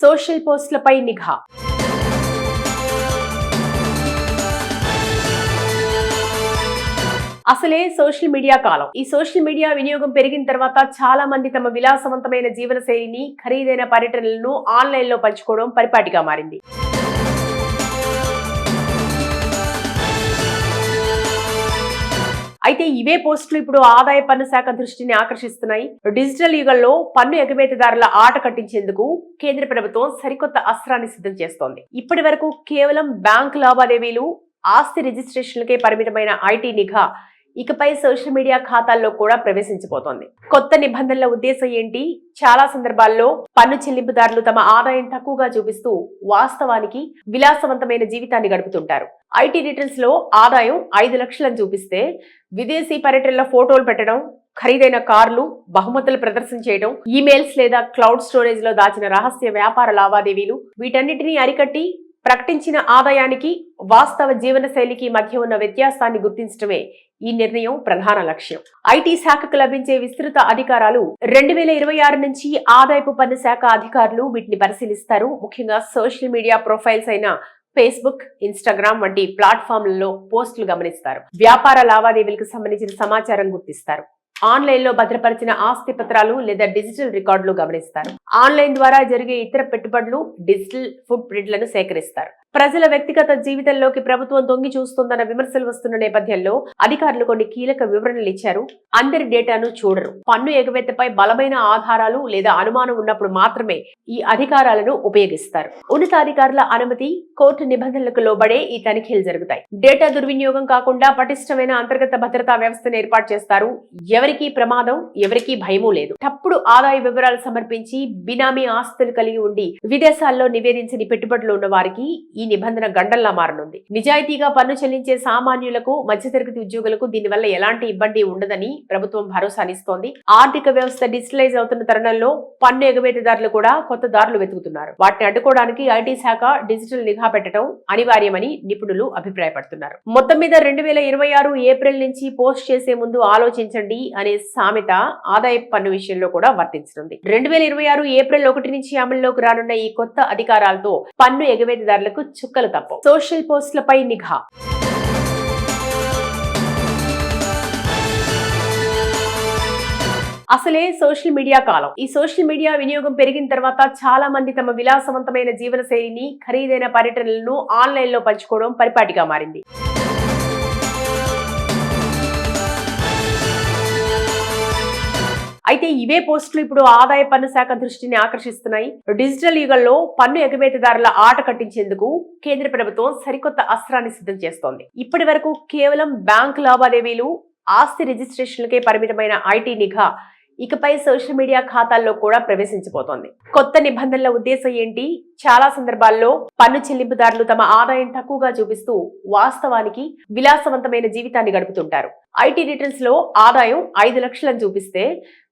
Social పోస్టులపై నిఘా. అసలే social media కాలం. ఈ సోషల్ మీడియా వినియోగం పెరిగిన తర్వాత చాలా మంది తమ విలాసవంతమైన జీవన శైలిని, ఖరీదైన పర్యటనలను ఆన్లైన్ లో పంచుకోవడం పరిపాటిగా మారింది. అయితే ఇవే పోస్టులు ఇప్పుడు ఆదాయ పన్ను శాఖ దృష్టిని ఆకర్షిస్తున్నాయి. డిజిటల్ యుగంలో పన్ను ఎగవేతదారుల ఆట కట్టించేందుకు కేంద్ర ప్రభుత్వం సరికొత్త అస్త్రాన్ని సిద్ధం చేస్తోంది. ఇప్పటి వరకు కేవలం బ్యాంకు లావాదేవీలు, ఆస్తి రిజిస్ట్రేషన్లకే పరిమితమైన ఐటీ నిఘా ఇకపై సోషల్ మీడియా ఖాతాల్లో కూడా ప్రవేశించబోతోంది. కొత్త నిబంధనల ఉద్దేశం ఏంటి? చాలా సందర్భాల్లో పన్ను చెల్లింపుదారులు తమ ఆదాయం తక్కువగా చూపిస్తూ వాస్తవానికి విలాసవంతమైన జీవితాన్ని గడుపుతుంటారు. ఐటీ రిటర్న్స్ లో ఆదాయం 5 లక్షలను చూపిస్తే విదేశీ పర్యటనల ఫోటోలు పెట్టడం, ఖరీదైన కార్లు, బహుమతులు ప్రదర్శన చేయడం, ఈమెయిల్స్ లేదా క్లౌడ్ స్టోరేజ్ లో దాచిన రహస్య వ్యాపార లావాదేవీలు, వీటన్నిటినీ అరికట్టి ప్రకటించిన ఆదాయానికి, వాస్తవ జీవన శైలికి మధ్య ఉన్న వ్యత్యాసాన్ని గుర్తించడమే ఈ నిర్ణయం ప్రధాన లక్ష్యం. ఐటీ శాఖకు లభించే విస్తృత అధికారాలు 2026 నుంచి ఆదాయపు పన్ను శాఖ అధికారులు వీటిని పరిశీలిస్తారు. ముఖ్యంగా సోషల్ మీడియా ప్రొఫైల్స్ అయిన ఫేస్బుక్, ఇన్స్టాగ్రామ్ వంటి ప్లాట్ఫామ్లలో పోస్టులు గమనిస్తారు. వ్యాపార లావాదేవీలకు సంబంధించిన సమాచారం గుర్తిస్తారు. ఆన్లైన్ లో భద్రపరిచిన ఆస్తి పత్రాలు లేదా డిజిటల్ రికార్డులు గమనిస్తారు. ఆన్లైన్ ద్వారా జరిగే ఇతర పెట్టుబడులు, డిజిటల్ ఫుట్ ప్రింట్లను సేకరిస్తారు. ప్రజల వ్యక్తిగత జీవితంలోకి ప్రభుత్వం తొంగి చూస్తుందన్న విమర్శలు వస్తున్న నేపథ్యంలో అధికారులు కొన్ని కీలక వివరణలు ఇచ్చారు. అందరి డేటాను చూడరు. పన్ను ఎగవేతపై బలమైన ఆధారాలు లేదా అనుమానం ఉన్నప్పుడు మాత్రమే ఈ అధికారాలను ఉపయోగిస్తారు. ఉన్నతాధికారుల అనుమతి, కోర్టు నిబంధనలకు లోబడే ఈ తనిఖీలు జరుగుతాయి. డేటా దుర్వినియోగం కాకుండా పటిష్టమైన అంతర్గత భద్రతా వ్యవస్థను ఏర్పాటు చేస్తారు. ఎవరికీ ప్రమాదం, ఎవరికీ భయమూ లేదు. తప్పుడు ఆదాయ వివరాలు సమర్పించి బినామీ ఆస్తులు కలిగి ఉండి విదేశాల్లో నివేదించని పెట్టుబడులు ఉన్న వారికి ఈ నిబంధన గండంలా మారనుంది. నిజాయితీగా పన్ను చెల్లించే సామాన్యులకు, మధ్యతరగతి ఉద్యోగులకు దీనివల్ల ఎలాంటి ఇబ్బంది ఉండదని ప్రభుత్వం భరోసానిస్తోంది. ఆర్థిక వ్యవస్థ డిజిటలైజ్ అవుతున్న తరుణంలో పన్ను ఎగవేతదారులు కూడా కొత్త దారులు వెతుకుతున్నారు. వాటిని అడ్డుకోవడానికి ఐటీ శాఖ డిజిటల్ నిఘా పెట్టడం అనివార్యమని నిపుణులు అభిప్రాయపడుతున్నారు. మొత్తం మీద 2026 ఏప్రిల్ నుంచి పోస్ట్ చేసే ముందు ఆలోచించండి అనే సామెత ఆదాయ పన్ను విషయంలో కూడా వర్తించనుంది. 2026 ఏప్రిల్ 1 నుంచి అమల్లోకి రానున్న ఈ కొత్త అధికారాలతో పన్ను ఎగవేతదారులకు చుక్కలు తప్పవు. సోషల్ పోస్టులపై నిఘా. అసలే సోషల్ మీడియా కాలం. ఈ సోషల్ మీడియా వినియోగం పెరిగిన తర్వాత చాలా మంది తమ విలాసవంతమైన జీవన శైలిని, ఖరీదైన పర్యటనలను ఆన్లైన్ లో పంచుకోవడం పరిపాటిగా మారింది. అయితే ఇవే పోస్టులు ఇప్పుడు ఆదాయ పన్ను శాఖ దృష్టిని ఆకర్షిస్తున్నాయి. డిజిటల్ యుగంలో పన్ను ఎగవేతదారుల ఆట కట్టించేందుకు కేంద్ర ప్రభుత్వం సరికొత్త అస్త్రాన్ని సిద్ధం చేస్తోంది. ఇప్పటి వరకు కేవలం బ్యాంకు లావాదేవీలు, ఆస్తి రిజిస్ట్రేషన్లకే పరిమితమైన ఐటీ నిఘా ఇకపై సోషల్ మీడియా ఖాతాల్లో కూడా ప్రవేశించబోతోంది. కొత్త నిబంధనల ఉద్దేశం ఏంటి? చాలా సందర్భాల్లో పన్ను చెల్లింపుదారులు తమ ఆదాయం తక్కువగా చూపిస్తూ వాస్తవానికి విలాసవంతమైన జీవితాన్ని గడుపుతుంటారు. ఐటీ రిటర్న్స్ లో ఆదాయం 5 లక్షలను చూపిస్తే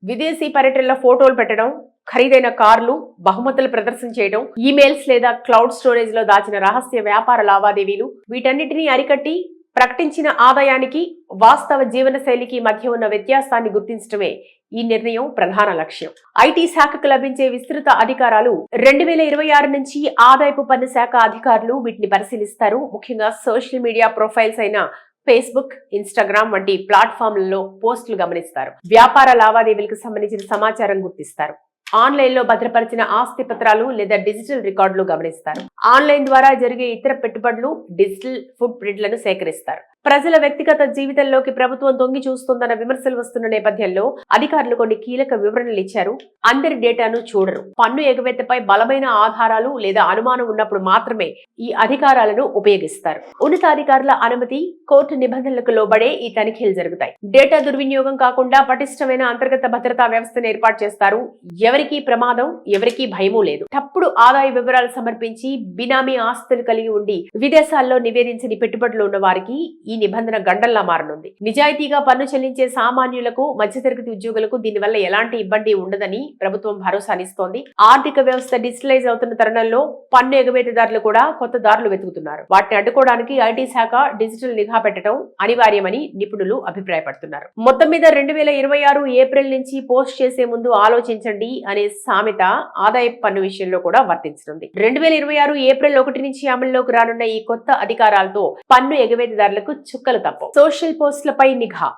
విదేశీ పర్యటనల ఫోటోలు పెట్టడం, ఖరీదైన కార్లు, బహుమతులు ప్రదర్శన చేయడం, ఈమెయిల్స్ లేదా క్లౌడ్ స్టోరేజ్ లో దాచిన రహస్య వ్యాపార లావాదేవీలు, వీటన్నిటినీ అరికట్టి ప్రకటించిన ఆదాయానికి, వాస్తవ జీవన శైలికి మధ్య ఉన్న వ్యత్యాసాన్ని గుర్తించడమే ఈ నిర్ణయం ప్రధాన లక్ష్యం. ఐటీ శాఖకు లభించే విస్తృత అధికారాలు 2026 నుంచి ఆదాయపు పన్ను శాఖ అధికారులు వీటిని పరిశీలిస్తారు. ముఖ్యంగా సోషల్ మీడియా ప్రొఫైల్స్ అయిన ఫేస్బుక్, ఇన్స్టాగ్రామ్ వంటి ప్లాట్ఫామ్లలో పోస్టులు గమనిస్తారు. వ్యాపార లావాదేవీలకు సంబంధించిన సమాచారం గుర్తిస్తారు. ఆన్లైన్ లో భద్రపరిచిన ఆస్తి పత్రాలు లేదా డిజిటల్ రికార్డులు గమనిస్తారు. ఆన్లైన్ ద్వారా జరిగే ఇతర పెట్టుబడులు, డిజిటల్ ఫుట్ ప్రింట్లను సేకరిస్తారు. ప్రజల వ్యక్తిగత జీవితంలోకి ప్రభుత్వం తొంగి చూస్తుందన్న విమర్శలు వస్తున్న నేపథ్యంలో అధికారులు కొన్ని కీలక వివరణలు ఇచ్చారు. అందరి డేటాను చూడరు. పన్ను ఎగవేతపై బలమైన ఆధారాలు లేదా అనుమానం ఉన్నప్పుడు మాత్రమే ఈ అధికారాలను ఉపయోగిస్తారు. ఉన్నతాధికారుల అనుమతి, కోర్టు నిబంధనలకు లోబడే ఈ తనిఖీలు జరుగుతాయి. డేటా దుర్వినియోగం కాకుండా పటిష్టమైన అంతర్గత భద్రతా వ్యవస్థను ఏర్పాటు చేస్తారు. ఎవరికీ ప్రమాదం, ఎవరికీ భయమూ లేదు. తప్పుడు ఆదాయ వివరాలు సమర్పించి బినామీ ఆస్తులు కలిగి ఉండి విదేశాల్లో నివేదించని పెట్టుబడులు ఉన్న వారికి ఈ నిబంధన గండల్లా మారనుంది. నిజాయితీగా పన్ను చెల్లించే సామాన్యులకు, మధ్యతరగతి ఉద్యోగులకు దీనివల్ల ఎలాంటి ఇబ్బంది ఉండదని ప్రభుత్వం భరోసానిస్తోంది. ఆర్థిక వ్యవస్థ డిజిటలైజ్ అవుతున్న తరుణంలో పన్ను ఎగవేతదారులు కూడా కొత్త దారులు వెతుకుతున్నారు. వాటిని అడ్డుకోవడానికి ఐటీ శాఖ డిజిటల్ నిఘా పెట్టడం అనివార్యమని నిపుణులు అభిప్రాయపడుతున్నారు. మొత్తం మీద 2026 ఏప్రిల్ నుంచి పోస్ట్ చేసే ముందు ఆలోచించండి అనే సామెత ఆదాయపు పన్ను విషయంలో కూడా వర్తించనుంది. 2026 ఏప్రిల్ 1 నుంచి అమల్లోకి రానున్న ఈ కొత్త అధికారాలతో పన్ను ఎగవేతదారులకు చుక్కలు తప్పవు. సోషల్ పోస్టులపై నిఘా.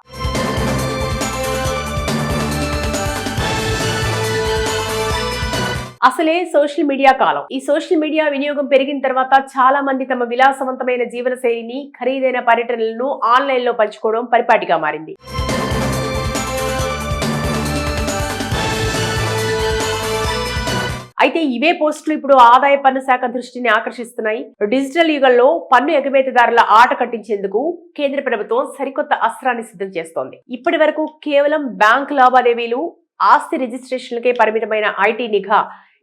అసలే సోషల్ మీడియా కాలం. ఈ సోషల్ మీడియా వినియోగం పెరిగిన తర్వాత చాలా మంది తమ విలాసవంతమైన జీవన శైలిని, ఖరీదైన పర్యటనలను ఆన్లైన్ లో పంచుకోవడం పరిపాటిగా మారింది. అయితే ఇవే పోస్టులు ఇప్పుడు ఆదాయ పన్ను శాఖ దృష్టిని ఆకర్షిస్తున్నాయి. డిజిటల్ యుగంలో పన్ను ఎగవేతదారుల ఆట కట్టించేందుకు కేంద్ర ప్రభుత్వం సరికొత్త అస్త్రాన్ని సిద్ధం చేస్తోంది. ఇప్పటి వరకు కేవలం బ్యాంకు లావాదేవీలు, ఆస్తి రిజిస్ట్రేషన్లకే పరిమితమైన ఐటీ నిఘా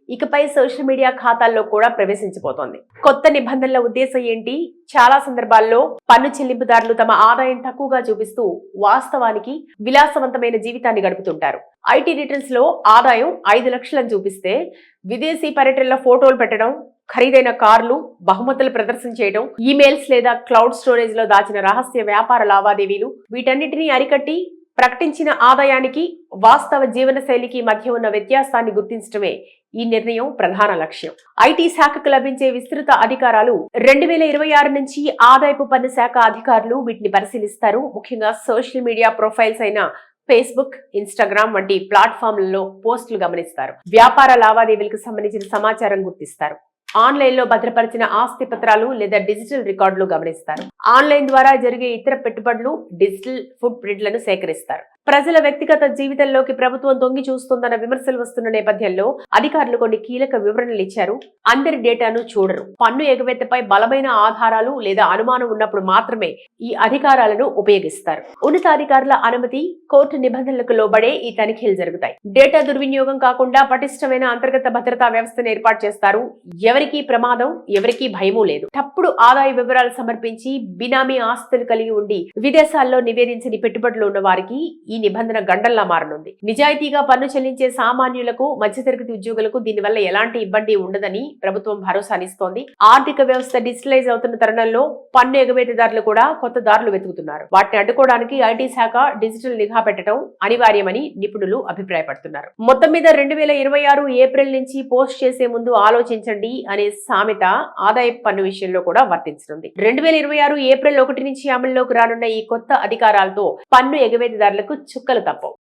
ఇకపై సోషల్ మీడియా ఖాతాల్లో కూడా ప్రవేశించబోతోంది. కొత్త నిబంధనల ఉద్దేశం ఏంటి? చాలా సందర్భాల్లో పన్ను చెల్లింపుదారులు తమ ఆదాయం తక్కువగా చూపిస్తూ వాస్తవానికి విలాసవంతమైన జీవితాన్ని గడుపుతుంటారు. ఐటీ రిటర్న్స్ లో ఆదాయం 5 లక్షలను చూపిస్తే విదేశీ పర్యటనల ఫోటోలు పెట్టడం, ఖరీదైన కార్లు, బహుమతులు ప్రదర్శన చేయడం, ఈమెయిల్స్ లేదా క్లౌడ్ స్టోరేజ్ లో దాచిన రహస్య వ్యాపార లావాదేవీలు, వీటన్నిటినీ అరికట్టి ప్రకటించిన ఆదాయానికి, వాస్తవ జీవన శైలికి మధ్య ఉన్న వ్యత్యాసాన్ని గుర్తించడమే ఈ నిర్ణయం ప్రధాన లక్ష్యం. ఐటీ శాఖకు లభించే విస్తృత అధికారాలు 2026 నుంచి ఆదాయపు పన్ను శాఖ అధికారులు వీటిని పరిశీలిస్తారు. ముఖ్యంగా సోషల్ మీడియా ప్రొఫైల్స్ అయిన ఫేస్బుక్, ఇన్స్టాగ్రామ్ వంటి ప్లాట్ఫామ్లలో పోస్టులు గమనిస్తారు. వ్యాపార లావాదేవీలకు సంబంధించిన సమాచారం గుర్తిస్తారు. ఆన్లైన్ లో భద్రపరిచిన ఆస్తి పత్రాలు లేదా డిజిటల్ రికార్డులు గమనిస్తారు. ఆన్లైన్ ద్వారా జరిగే ఇతర పెట్టుబడులు, డిజిటల్ ఫుట్ ప్రింట్లను సేకరిస్తారు. ప్రజల వ్యక్తిగత జీవితంలోకి ప్రభుత్వం తొంగి చూస్తోందన్న విమర్శలు వస్తున్న నేపథ్యంలో అధికారులు కొన్ని కీలక వివరణలు ఇచ్చారు. అందరి డేటాను చూడరు. పన్ను ఎగవేతపై బలమైన ఆధారాలు లేదా అనుమానం ఉన్నప్పుడు మాత్రమే ఈ అధికారాలను ఉపయోగిస్తారు. ఉన్నతాధికారుల అనుమతి, కోర్టు నిబంధనలకు లోబడే ఈ తనిఖీలు జరుగుతాయి. డేటా దుర్వినియోగం కాకుండా పటిష్టమైన అంతర్గత భద్రతా వ్యవస్థను ఏర్పాటు చేస్తారు. ఎవరికీ ప్రమాదం, ఎవరికీ భయమూ లేదు. తప్పుడు ఆదాయ వివరాలు సమర్పించి బినామీ ఆస్తులు కలిగి ఉండి విదేశాల్లో నివేదించని పెట్టుబడులు ఉన్న వారికి ఈ నిబంధన గండల్లా మారనుంది. నిజాయితీగా పన్ను చెల్లించే సామాన్యులకు, మధ్యతరగతి ఉద్యోగులకు దీనివల్ల ఎలాంటి ఇబ్బంది ఉండదని ప్రభుత్వం భరోసానిస్తోంది. ఆర్థిక వ్యవస్థ డిజిటలైజ్ అవుతున్న తరుణంలో పన్ను ఎగవేతదారులు కూడా కొత్త దారులు వెతుకుతున్నారు. వాటిని అడ్డుకోవడానికి ఐటీ శాఖ డిజిటల్ నిఘా పెట్టడం అనివార్యమని నిపుణులు అభిప్రాయపడుతున్నారు. మొత్తం మీద 2026 ఏప్రిల్ నుంచి పోస్ట్ చేసే ముందు ఆలోచించండి అనే సామెత ఆదాయపు పన్ను విషయంలో కూడా వర్తించనుంది. 2026 ఏప్రిల్ 1 నుంచి అమల్లోకి రానున్న ఈ కొత్త అధికారాలతో పన్ను ఎగవేతదారులకు చుక్కలు తప్పవు.